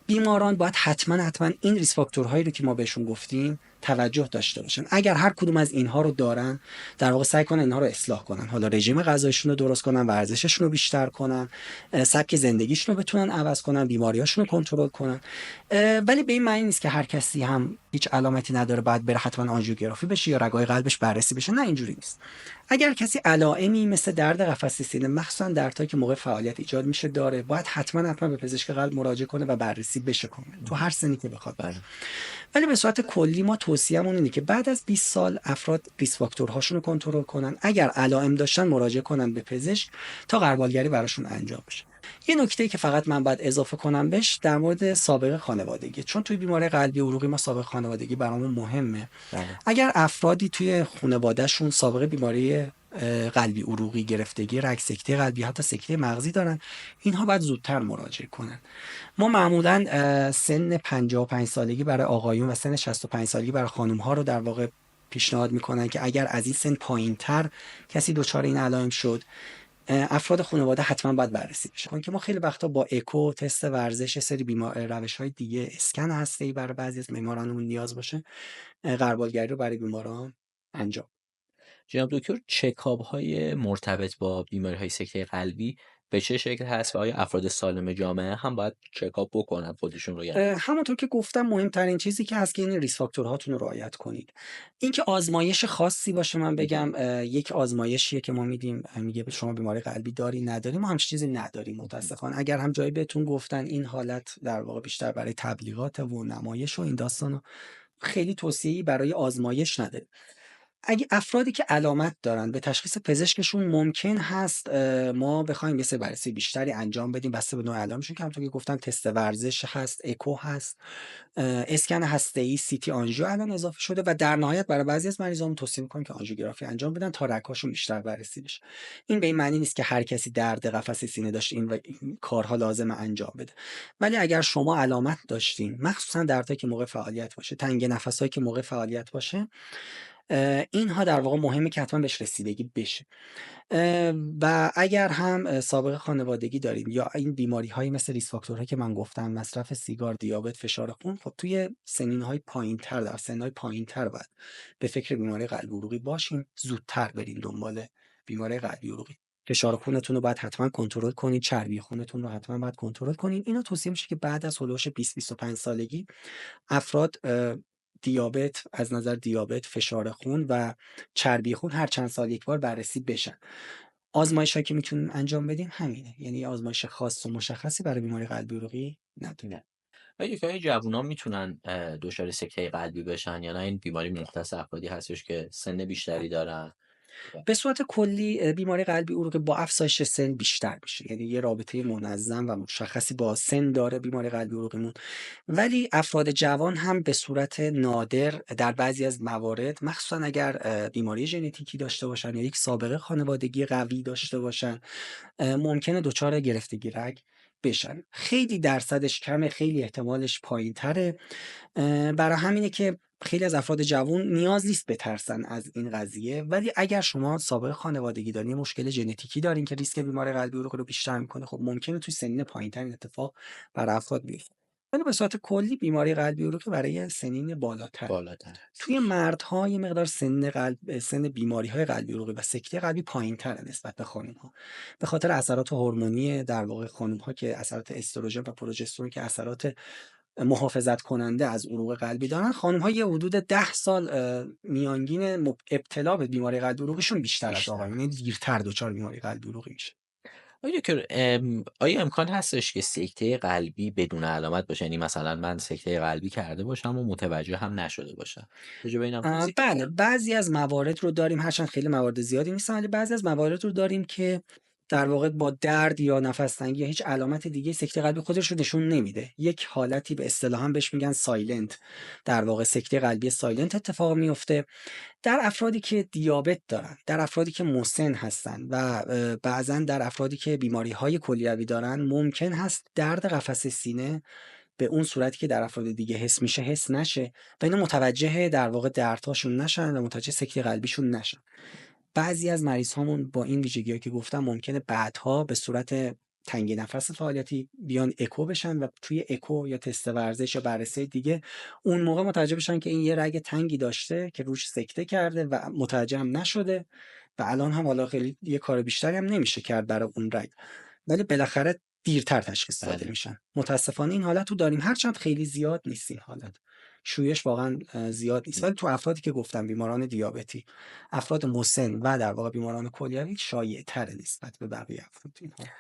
بیماران باید حتما این ریسک فاکتورهایی رو که ما بهشون گفتیم توجه داشته باشن. اگر هر کدوم از اینها رو دارن، در واقع سعی کنن اینها رو اصلاح کنن. حالا رژیم غذاییشون رو درست کنن، ورزششون رو بیشتر کنن، سبک زندگیشون رو بتونن عوض کنن، بیماریاشون رو کنترل کنن. ولی به این معنی نیست که هر کسی هم هیچ علامتی نداره باید بره حتما آنژیوگرافی بشه یا رگای قلبش بررسی بشه. نه، اینجوری نیست. اگر کسی علائمی مثل درد قفسه سینه، مخصوصا دردهایی که موقع فعالیت ایجاد میشه داره، باید حتما به پزشک قلب مراجعه کنه و بررسی بشه کنه تو هر سنی که بخواد. بله. ولی به صورت کلی ما توصیه‌مون اینه که بعد از 20 سال افراد ریسک فاکتورهاشون رو کنترل کنن. اگر علائم داشتن مراجعه کنن به پزشک تا غربالگری براشون انجام بشه. یه نکته‌ای که فقط من باید اضافه کنم بهش در مورد سابقه خانوادگی، چون توی بیماری قلبی عروقی ما سابقه خانوادگی برامون مهمه. بله. اگر افرادی توی خانوادهشون سابقه بیماری قلبی عروقی، گرفتگی رگ، سکته قلبی، حتی سکته مغزی دارن، اینها باید زودتر مراجعه کنن. ما معمولا سن 55 سالگی برای آقایون و سن 65 سالگی برای خانم ها رو در واقع پیشنهاد میکنن که اگر از این سن پایینتر کسی دچار این علائم شد، افراد خانواده حتما باید بررسی بشه. چون که ما خیلی وقتا با اکو، تست ورزش، سری روش های دیگه، اسکن هسته‌ای برای بعضی از بیمارانمون نیاز باشه، غربالگری رو برای بیماران انجام. جناب دکتر، چکاپ های مرتبط با بیماری های سکته قلبی به چه شکل هست و آیا افراد سالم جامعه هم باید چکاپ بکنن خودشون رو؟ یعنی همونطور که گفتم مهمترین چیزی که هست که این ریسک فاکتورهاتون رو رعایت کنید. اینکه آزمایش خاصی باشه من بگم یک آزمایشیه که ما میدیم میگه شما بیماری قلبی داری نداری، ما همچین چیزی نداریم متاسفانه. اگر هم جایی بهتون گفتن این حالت در واقع بیشتر برای تبلیغات و نمایش و این داستانا، خیلی توصیه‌ای برای آزمایش نداره. اگه افرادی که علامت دارن به تشخیص پزشکشون ممکن هست ما بخوایم یه سری بررسی بیشتری انجام بدیم بسته به نوع علائمشون، که همونطور که گفتم تست ورزش هست، اکو هست، اسکن هسته‌ای، سی تی آنژیو الان اضافه شده و در نهایت برای بعضی از مریضامون توصیه می‌کنیم که آنژیوگرافی انجام بدن تا رگ‌هاشون بیشتر بررسی بشه. این به این معنی نیست که هر کسی درد قفسه سینه داشت این کارها لازمه انجام بده. ولی اگر شما علامت داشتین، مخصوصا دردهایی که موقع فعالیت باشه، تنگ نفسایی که موقع فعالیت باشه، اینها در واقع مهمه که حتما بهش رسیدگی بشه. و اگر هم سابقه خانوادگی داریم یا این بیماری هایی مثل ریسک فاکتورهایی که من گفتم، مصرف سیگار، دیابت، فشار خون، خب توی سنین های پایین تر، در سن های پایین تر باید به فکر بیماری قلبی عروقی باشین، زودتر برین دنبال بیماری قلبی عروقی. فشار خونتون رو باید حتما کنترل کنید، چربی خونتون رو حتما باید کنترل کنید. اینا توصیه میشه که بعد از حدود 20-25 سالگی افراد دیابت، از نظر دیابت، فشار خون و چربی خون هر چند سال یک بار بررسی بشن. آزمایش‌هایی که میتونیم انجام بدیم همینه، یعنی آزمایش خاص و مشخصی برای بیماری قلبی عروقی نداریم. نه. آیا که جوانان میتونن دچار سکته قلبی بشن یا نه این بیماری مختص افرادی هستش که سن بیشتری دارن؟ به صورت کلی بیماری قلبی عروقی با افزایش سن بیشتر میشه، یعنی یه رابطه منظم و مشخصی با سن داره بیماری قلبی عروقیمون. ولی افراد جوان هم به صورت نادر در بعضی از موارد، مخصوصا اگر بیماری ژنتیکی داشته باشن یا یک سابقه خانوادگی قوی داشته باشن، ممکنه دچار گرفتگی رگ بشن. خیلی درصدش کمه، خیلی احتمالش پایین تره. برای همینه که خیلی از افراد جوان نیاز نیست بترسن از این قضیه. ولی اگر شما سابقه خانوادگی دارین، مشکل ژنتیکی دارین که ریسک بیماری قلبی عروقی رو بیشتر میکنه، خب ممکنه توی سنین پایینتر این اتفاق برای افراد بیفته. ولی به صورت کلی بیماری قلبی عروقی برای سنین بالاتر. بالاتر هست. توی مردها یه مقدار سن بیماری‌های قلبی عروقی و سکته قلبی پایین‌تره نسبت به خانم‌ها، به خاطر اثرات هورمونی در واقع خانم‌ها که اثرات استروژن و پروژسترون که اثرات محافظت کننده از عروق قلبی دارن. خانم‌ها یه حدود 10 سال میانگین ابتلا به بیماری قلبی عروقیشون بیشتر از آقایون، یعنی دیرتر دچار بیماری قلبی عروقی میشه. آیا دکتر، آیا امکان هستش که سکته قلبی بدون علامت باشه؟ یعنی مثلا من سکته قلبی کرده باشم و متوجه هم نشده باشم. راجع به اینم توضیح بله، بعضی از موارد رو داریم، هرچند خیلی موارد زیادی نیستن، ولی بعضی از موارد رو داریم که در واقع با درد یا نفس تنگی یا هیچ علامت دیگه سکته قلبی خودش رو نشون نمیده. یک حالتی به اصطلاح هم بهش میگن سایلنت، در واقع سکته قلبی سایلنت اتفاق میفته در افرادی که دیابت دارن، در افرادی که مسن هستن و بعضا در افرادی که بیماری های کلیوی دارن. ممکن هست درد قفسه سینه به اون صورتی که در افراد دیگه حس میشه حس نشه و اینا متوجه در واقع دردهاشون نشن و متوجه سکته قلبیشون نشن. بعضی از مریض‌هامون با این ویژگی‌هایی که گفتم ممکنه بعدها به صورت تنگی نفس فعالیتی بیان اکو بشن و توی اکو یا تست ورزش یا بررسی دیگه اون موقع متوجه بشن که این یه رگ تنگی داشته که روش سکته کرده و متوجه هم نشده و الان هم حالا خیلی یه کار بیشتری هم نمیشه کرد برای اون رگ، ولی بالاخره دیرتر تشخیص داده بله. میشن. متاسفانه این حالت رو داریم، هرچند خیلی زیاد نیست این حالت، شویش واقعا زیاد نیست، ولی تو افرادی که گفتم بیماران دیابتی، افراد مسن و در واقع بیماران کلیوی شایع‌تر نسبت به بقیه افراد این حالت.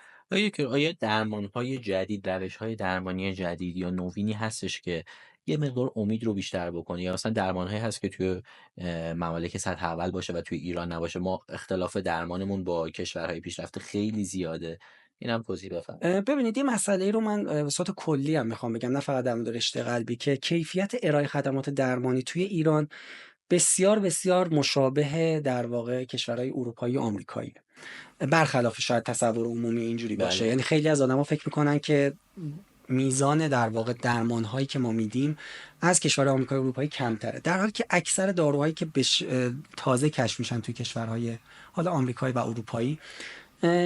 آیا درمان‌های جدید، روش‌های درمانی جدید یا نوینی هستش که یه مقدار امید رو بیشتر بکنه، یا مثلا درمان‌هایی هست که توی ممالک سطح اول باشه و توی ایران نباشه؟ ما اختلاف درمانمون با کشورهای پیشرفته خیلی زیاده. اینم توضیح بفرمایید. ببینید یه مسئله‌ای رو من به صورت کلی هم میخوام بگم، نه فقط در مورد رشته قلبی، که کیفیت ارائه خدمات درمانی توی ایران بسیار بسیار مشابه در واقع کشورهای اروپایی و آمریکایی، برخلاف شاید تصور عمومی اینجوری باشه. بله. یعنی خیلی از آدما فکر میکنن که میزان در واقع درمان‌هایی که ما میدیم از کشور آمریکایی و اروپایی کمتره، در حالی که اکثر داروهایی که تازه کشف میشن توی کشورهای حالا آمریکایی و اروپایی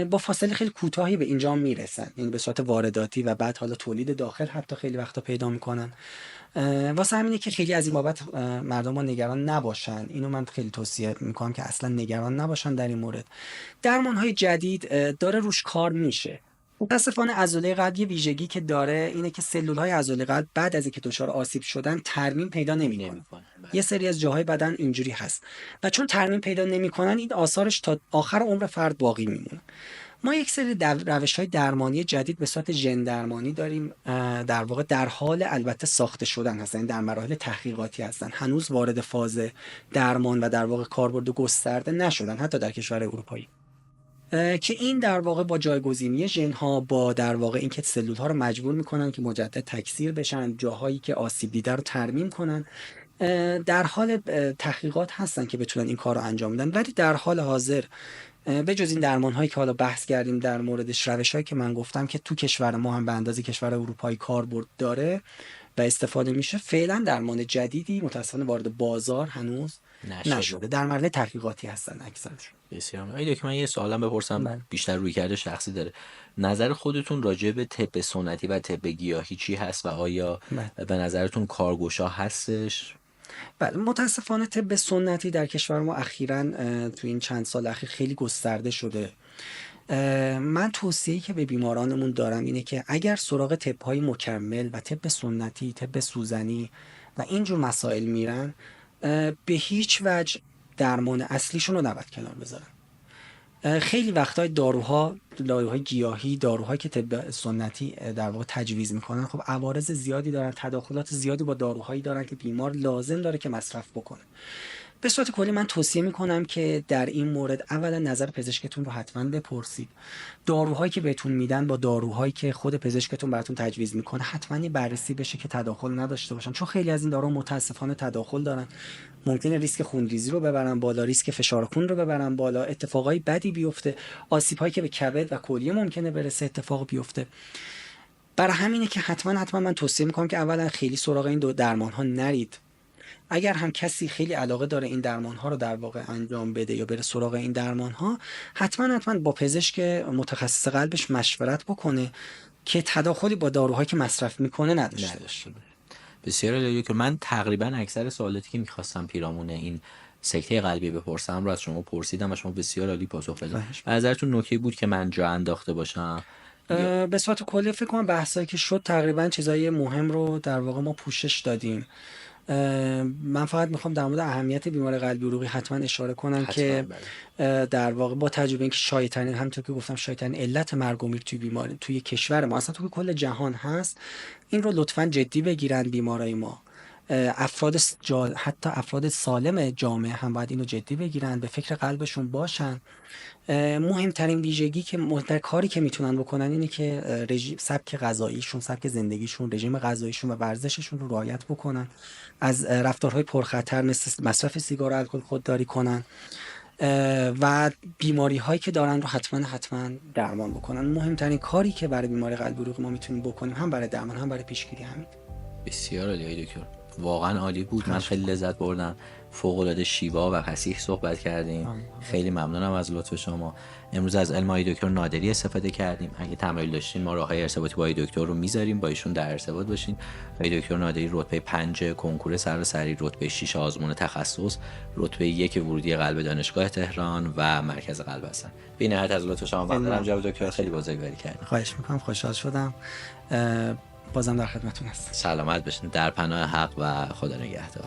با فاصله خیلی کوتاهی به اینجا میرسن، یعنی به صورت وارداتی و بعد حالا تولید داخل حتی خیلی وقتا پیدا میکنن. واسه همینه که خیلی از این بابت مردم ها نگران نباشن. اینو من خیلی توصیه میکنم که اصلا نگران نباشن در این مورد. درمان های جدید داره روش کار میشه. متاسفانه عضله قلب یه ویژگی که داره اینه که سلول های عضله قلب بعد از اینکه دچار آسیب شدن ترمیم پیدا نمیکنن. یه سری از جاهای بدن اینجوری هست و چون ترمیم پیدا نمیکنن این آثارش تا آخر عمر فرد باقی میمونه. ما یک سری روش‌های درمانی جدید به صورت ژن درمانی داریم، در واقع در حال البته ساخته شدن هستن، در مراحل تحقیقاتی هستن، هنوز وارد فاز درمان و در واقع کاربرد گسترده نشدن حتی در کشور اروپایی، که این در واقع با جایگزینی ژن‌ها با در واقع اینکه سلول‌ها رو مجبور میکنن که مجدد تکثیر بشن، جاهایی که آسیب دیده رو ترمیم کنن، در حال تحقیقات هستن که بتونن این کار رو انجام بدن. ولی در حال حاضر به جز این درمان هایی که حالا بحث کردیم در موردش، روش هایی که من گفتم که تو کشور ما هم به اندازه کشور اروپایی کاربرد داره و استفاده میشه، فعلا درمان جدیدی متأسفانه وارد بازار هنوز نشده، در مرحله تحقیقاتی هستن اکثرش. بسیار عالی. که من یه سوالم بپرسم بیشتر رویکرد شخصی داره، نظر خودتون راجع به طب سنتی و طب گیاهی چی هست و آیا به نظرتون کارگشا هستش؟ بله، متاسفانه طب سنتی در کشور ما اخیراً تو این چند سال اخیر خیلی گسترده شده. من توصیه‌ای که به بیمارانمون دارم اینه که اگر سراغ طب‌های مکمل و طب سنتی، طب سوزنی و اینجور مسائل میرن، به هیچ وجه درمان اصلیشون رو نباید کنار بذارن. خیلی وقتای داروهای گیاهی، داروهایی که طب سنتی در واقع تجویز میکنن، خب عوارض زیادی دارن، تداخلات زیادی با داروهایی دارن که بیمار لازم داره که مصرف بکنه. به صورت کلی من توصیه میکنم که در این مورد اولا نظر پزشکتون رو حتما بپرسید. داروهایی که بهتون میدن با داروهایی که خود پزشکتون براتون تجویز میکنه حتما یه بررسی بشه که تداخل نداشته باشن، چون خیلی از این داروها متاسفانه تداخل دارن، ممکنه ریسک خونریزی رو ببرن بالا، ریسک فشار خون رو ببرن بالا، اتفاقای بدی بیفته، آسیب‌هایی که به کبد و کلیه ممکنه برسه اتفاق بیفته. برای همینه که حتما من توصیه میکنم که اولا خیلی سراغ این دو درمان ها نرید. اگر هم کسی خیلی علاقه داره این درمان ها رو در واقع انجام بده یا بره سراغ این درمان ها، حتما با پزشک متخصص قلبش مشورت بکنه که تداخلی با داروهایی که مصرف میکنه نداشته باشه. بسیار عالی. که من تقریبا اکثر سوالاتی که میخواستم پیرامون این سکته قلبی بپرسم رو از شما پرسیدم و شما بسیار عالی پاسخ دادید. به نظرتون نکته بود که من جا انداخته باشم؟ به صورت کلی فکر کنم بحثایی که شد تقریبا چیزای مهم رو در واقع ما پوشش دادیم. من فقط میخوام در مورد اهمیت بیماری قلبی عروقی حتما اشاره کنم که در واقع با تجربه اینکه شایع‌ترین، همونطور که گفتم، شایع‌ترین علت مرگ و میر توی بیماری توی کشور ما، اصلا توی کل جهان هست، این رو لطفاً جدی بگیرن بیمارای ما. حتی افراد سالم جامعه هم باید اینو جدی بگیرن، به فکر قلبشون باشن. مهمترین ویژگی که کاری که میتونن بکنن اینه که سبک غذاییشون، سبک زندگیشون، رژیم غذاییشون و ورزششون رو رعایت بکنن، از رفتارهای پرخطر مثل مصرف سیگار و الکل خودداری کنن. و بیماری هایی که دارن رو حتما درمان بکنن. مهمترین کاری که برای بیماری قلبی عروقی ما میتونیم بکنیم، هم برای درمان هم برای پیشگیری، همین. بسیار عالی آقای دکتر، واقعا عالی بود. من خیلی لذت بردم، فوق العاده شیوا و فصیح صحبت کردیم. خیلی ممنونم از لطف شما. امروز از علم آقای دکتر نادری استفاده کردیم. اگه تمایل داشتین ما راههای ارتباطی با آقای دکتر رو میذاریم، با ایشون در ارتباط باشین. آقای دکتر نادری رتبه 5 کنکور سراسری، رتبه 6 آزمون تخصص، رتبه 1 ورودی قلب دانشگاه تهران و مرکز قلب هستن. بی نهایت از لطف شما ممنونم جناب دکتر، خیلی بزرگواری کردید. خواهش میکنم، خوشحال شدم. بازم در خدمتتون هستم. سلامت باشین، در پناه حق و خدا نگهدار.